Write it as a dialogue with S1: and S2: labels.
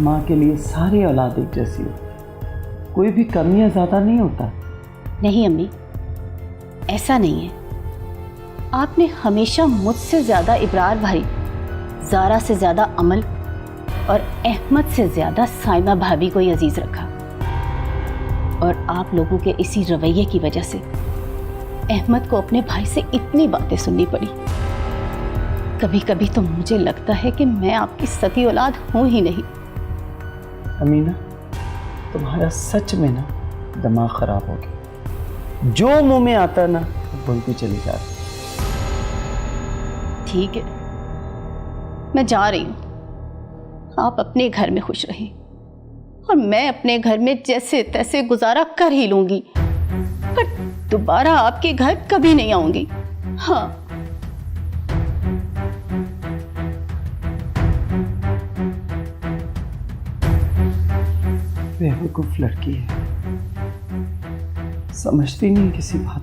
S1: माँ के लिए सारी औलाद एक जैसी होती, कोई भी कम या ज़्यादा नहीं होता।
S2: नहीं अम्मी, ऐसा नहीं है। आपने हमेशा मुझसे ज़्यादा इब्रार भाई, ज़ारा से ज़्यादा अमल और अहमद से ज़्यादा साइमा भाभी को ही अजीज़ रखा। और आप लोगों के इसी रवैये की वजह से अहमद को अपने भाई से इतनी बातें सुननी पड़ी। कभी कभी तो मुझे लगता है कि मैं आपकी सगी औलाद हूं ही नहीं।
S1: अमीना, तुम्हारा सच में ना दिमाग खराब हो गया। जो मुंह में आता ना बोलती चली जा रही।
S2: ठीक है, मैं जा रही हूं। आप अपने घर में खुश रहें और मैं अपने घर में जैसे तैसे गुजारा कर ही लूंगी, पर दोबारा आपके घर कभी नहीं आऊंगी। हाँ,
S1: बेवकूफ लड़की है, समझती नहीं किसी बात